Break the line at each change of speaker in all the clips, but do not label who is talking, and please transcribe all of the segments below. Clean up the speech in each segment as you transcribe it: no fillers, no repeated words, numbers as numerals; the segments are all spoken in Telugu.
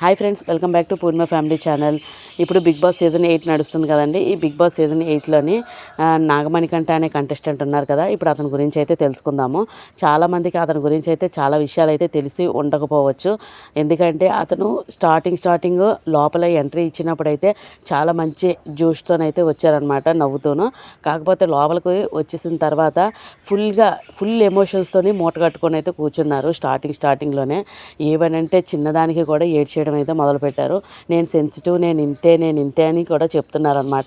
Hi friends, welcome back to Purnima family channel. ఇప్పుడు బిగ్ బాస్ సీజన్ 8 నడుస్తుంది కదండి. ఈ బిగ్ బాస్ సీజన్ 8లోని నాగమణికంఠ అనే కంటెస్టెంట్ ఉన్నారు కదా. ఇప్పుడు అతని గురించి అయితే తెలుసుకుందాము. చాలామందికి అతని గురించి అయితే చాలా విషయాలు అయితే తెలిసి ఉండకపోవచ్చు. ఎందుకంటే అతను స్టార్టింగ్ లోపల ఎంట్రీ ఇచ్చినప్పుడైతే చాలా మంచి జ్యూస్తోనైతే వచ్చారనమాట, నవ్వుతూను. కాకపోతే లోపలికి వచ్చేసిన తర్వాత ఫుల్ ఎమోషన్స్తోని మూట కట్టుకొని అయితే కూర్చున్నారు. స్టార్టింగ్లోనే ఏవనంటే చిన్నదానికి కూడా ఏడ్చేయడం అయితే మొదలుపెట్టారు. నేను సెన్సిటివ్, నేను ఇంతే అని కూడా చెప్తున్నారనమాట.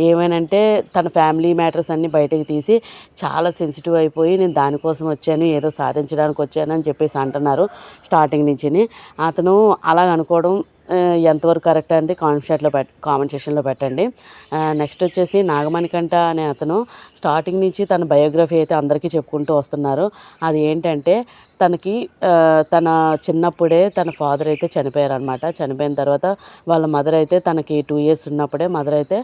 ఏమనంటే తన ఫ్యామిలీ మ్యాటర్స్ అన్నీ బయటకు తీసి చాలా సెన్సిటివ్ అయిపోయి నేను దానికోసం వచ్చాను, ఏదో సాధించడానికి వచ్చాను అని చెప్పేసి అంటున్నారు స్టార్టింగ్ నుంచి. అతను అలా అనుకోవడం ఎంతవరకు కరెక్ట్ అంటే కామెంట్ సెక్షన్లో పెట్టండి. నెక్స్ట్ వచ్చేసి నాగమణికంఠ అనే అతను స్టార్టింగ్ నుంచి తన బయోగ్రఫీ అయితే అందరికీ చెప్పుకుంటూ వస్తున్నారు. అది ఏంటంటే తన చిన్నప్పుడే తన ఫాదర్ అయితే చనిపోయారనమాట. చనిపోయిన తర్వాత వాళ్ళ మదర్ అయితే తనకి 2 years ఉన్నప్పుడే మదర్ అయితే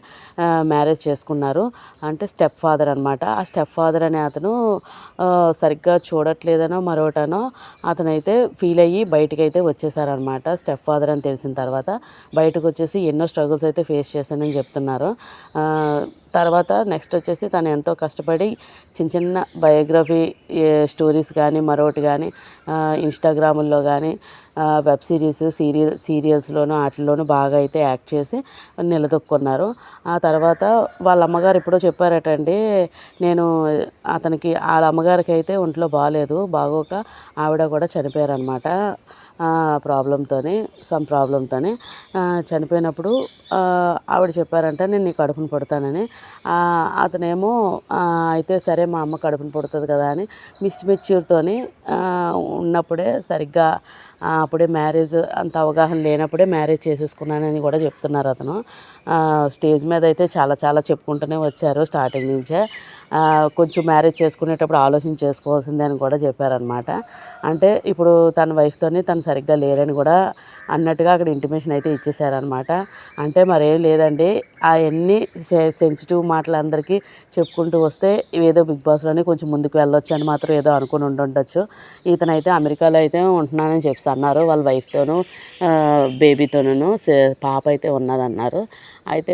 మ్యారేజ్ చేసుకున్నారు. అంటే స్టెప్ ఫాదర్ అనమాట. ఆ స్టెప్ ఫాదర్ అనే అతను సరిగ్గా చూడట్లేదనో మరొకటనో అతనైతే ఫీల్ అయ్యి బయటకైతే వచ్చేసారనమాట. స్టెప్ ఫాదర్ అని తెలిసిన తర్వాత బయటకు వచ్చేసి ఎన్నో స్ట్రగుల్స్ అయితే ఫేస్ చేశానని చెప్తున్నారు. తర్వాత నెక్స్ట్ వచ్చేసి తను ఎంతో కష్టపడి చిన్న బయోగ్రఫీ స్టోరీస్ కానీ మరొకటి కానీ ఇన్స్టాగ్రాముల్లో కానీ వెబ్ సీరియల్స్లోనూ వాటిల్లోనూ బాగా అయితే యాక్ట్ చేసి నిలదొక్కున్నారు. ఆ తర్వాత వాళ్ళ అమ్మగారు ఎప్పుడో చెప్పారటండి, నేను వాళ్ళ అమ్మగారికి అయితే ఒంట్లో బాగోక ఆవిడ కూడా చనిపోయారనమాట. ప్రాబ్లంతోని చనిపోయినప్పుడు ఆవిడ చెప్పారంట, నేను నీ కడుపును పుడతానని. అతనేమో అయితే సరే మా అమ్మ కడుపును పుడుతుంది కదా అని మిస్మెచ్యూర్తోని ఉన్నప్పుడే సరిగ్గా అప్పుడే మ్యారేజ్ అంత అవగాహన లేనప్పుడే మ్యారేజ్ చేసేసుకున్నానని కూడా చెప్తున్నారు అతను. స్టేజ్ మీద అయితే చాలా చెప్పుకుంటూనే వచ్చారు స్టార్టింగ్ నుంచే. కొంచెం మ్యారేజ్ చేసుకునేటప్పుడు ఆలోచన చేసుకోవాల్సిందే అని కూడా చెప్పారనమాట. అంటే ఇప్పుడు తన వైఫ్తోని తను సరిగ్గా లేరని కూడా అన్నట్టుగా అక్కడ ఇంటిమేషన్ అయితే ఇచ్చేసారనమాట. అంటే మరేం లేదండి, అవన్నీ సెన్సిటివ్ మాటలు అందరికీ చెప్పుకుంటూ వస్తే ఏదో బిగ్ బాస్లోనే కొంచెం ముందుకు వెళ్ళొచ్చు అని మాత్రం ఏదో అనుకుని ఉండొచ్చు. ఇతనైతే అమెరికాలో అయితే ఉంటున్నానని చెప్పి అన్నారు. వాళ్ళ వైఫ్తోనూ బేబీతోనూ పాప అయితే ఉన్నదన్నారు. అయితే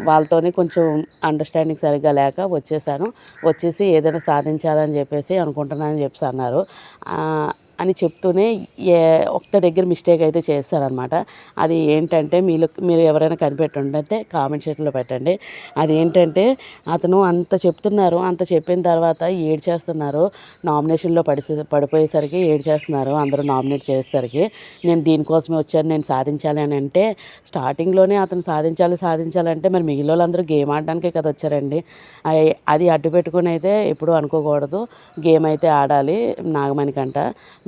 వాళ్ళతోని కొంచెం అండర్స్టాండింగ్ సరిగ్గా లేక వచ్చేసి ఏదైనా సాధించాలని చెప్పేసి అనుకుంటున్నానని చెప్పి అన్నారు అని చెప్తూనే ఒక్క దగ్గర మిస్టేక్ అయితే చేస్తారనమాట. అది ఏంటంటే మీరు ఎవరైనా కనిపెట్టుంటే కామెంట్ సెక్షన్లో పెట్టండి. అది ఏంటంటే అతను అంత చెప్తున్నారు, అంత చెప్పిన తర్వాత ఏడ్చేస్తున్నారు. నామినేషన్లో పడిపోయేసరికి ఏడ్చేస్తున్నారు అందరూ నామినేట్ చేసేసరికి. నేను దీనికోసమే వచ్చాను, నేను సాధించాలి అని అంటే స్టార్టింగ్లోనే అతను సాధించాలంటే మరి మిగిలిన వాళ్ళందరూ గేమ్ ఆడడానికే కదా వచ్చారండి. అది అడ్డు పెట్టుకుని అయితే ఎప్పుడూ అనుకోకూడదు. గేమ్ అయితే ఆడాలి నాగమణికంట.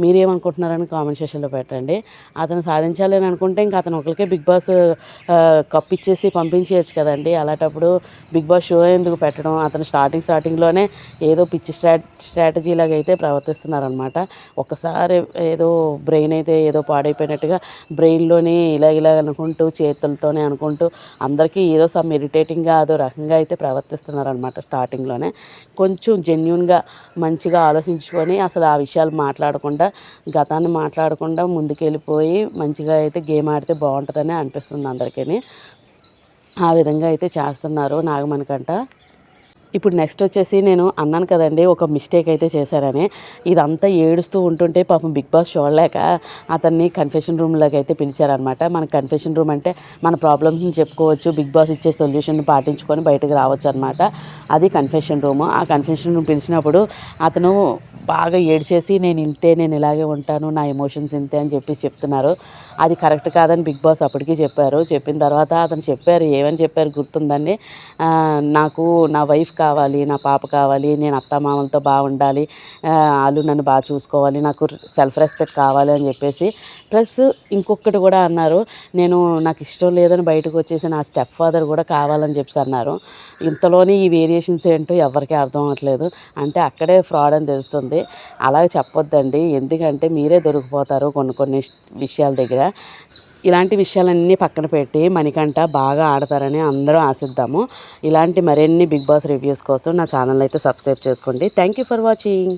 మీరేమనుకుంటున్నారని కామెంట్ సెక్షన్లో పెట్టండి. అతను సాధించాలి అని అనుకుంటే ఇంకా అతను ఒకరికే బిగ్ బాస్ కప్ ఇచ్చేసి పంపించేయచ్చు కదండి. అలాంటప్పుడు బిగ్ బాస్ షో ఎందుకు పెట్టడం? అతను స్టార్టింగ్లోనే ఏదో పిచ్చి స్ట్రాటజీ లాగా అయితే ప్రవర్తిస్తున్నారనమాట. ఒకసారి ఏదో బ్రెయిన్ అయితే ఏదో పాడైపోయినట్టుగా బ్రెయిన్లోని ఇలా అనుకుంటూ చేతులతోనే అనుకుంటూ అందరికీ ఏదో సమ్ ఇరిటేటింగ్గా అదో రకంగా అయితే ప్రవర్తిస్తున్నారనమాట. స్టార్టింగ్లోనే కొంచెం జెన్యూన్గా మంచిగా ఆలోచించుకొని అసలు ఆ విషయాలు గతాన్ని మాట్లాడకుండా ముందుకెళ్ళిపోయి మంచిగా అయితే గేమ్ ఆడితే బాగుంటుందని అనిపిస్తుంది అందరికీ. ఆ విధంగా అయితే చేస్తున్నారు నాగమణికంట. ఇప్పుడు నెక్స్ట్ వచ్చేసి నేను అన్నాను కదండి ఒక మిస్టేక్ అయితే చేశారని. ఇదంతా ఏడుస్తూ ఉంటుంటే పాపం బిగ్ బాస్ చూడలేక అతన్ని కన్ఫెషన్ రూమ్లోకి అయితే పిలిచారనమాట. మన కన్ఫెషన్ రూమ్ అంటే మన ప్రాబ్లమ్స్ని చెప్పుకోవచ్చు, బిగ్ బాస్ ఇచ్చే సొల్యూషన్ పాటించుకొని బయటకు రావచ్చు అనమాట. అది కన్ఫెషన్ రూమ్. ఆ కన్ఫెషన్ రూమ్ పిలిచినప్పుడు అతను బాగా ఏడ్చేసి నేను ఇలాగే ఉంటాను, నా ఎమోషన్స్ ఇంతే అని చెప్తున్నారు. అది కరెక్ట్ కాదని బిగ్ బాస్ అప్పటికీ చెప్పారు. చెప్పిన తర్వాత అతను ఏమని చెప్పారు గుర్తుందండి, నాకు నా వైఫ్ కావాలి, నా పాప కావాలి, నేను అత్తామామలతో బాగుండాలి, వాళ్ళు నన్ను బాగా చూసుకోవాలి, నాకు సెల్ఫ్ రెస్పెక్ట్ కావాలి అని చెప్పేసి ప్లస్ ఇంకొకటి కూడా అన్నారు, నాకు ఇష్టం లేదని బయటకు వచ్చేసి నా స్టెప్ ఫాదర్ కూడా కావాలని చెప్పి అన్నారు. ఇంతలోని ఈ వేరియేషన్స్ ఏంటో ఎవరికీ అర్థం అవ్వట్లేదు. అంటే అక్కడే ఫ్రాడ్ అని తెలుస్తుంది. అలాగే చెప్పొద్దండి, ఎందుకంటే మీరే దొరికిపోతారు కొన్ని విషయాల దగ్గర. ఇలాంటి విషయాలన్నీ పక్కన పెట్టి మణికంఠ బాగా ఆడతారని అందరూ ఆశిద్దాము. ఇలాంటి మరిన్ని బిగ్ బాస్ రివ్యూస్ కోసం నా ఛానల్ అయితే సబ్స్క్రైబ్ చేసుకోండి. Thank you for watching.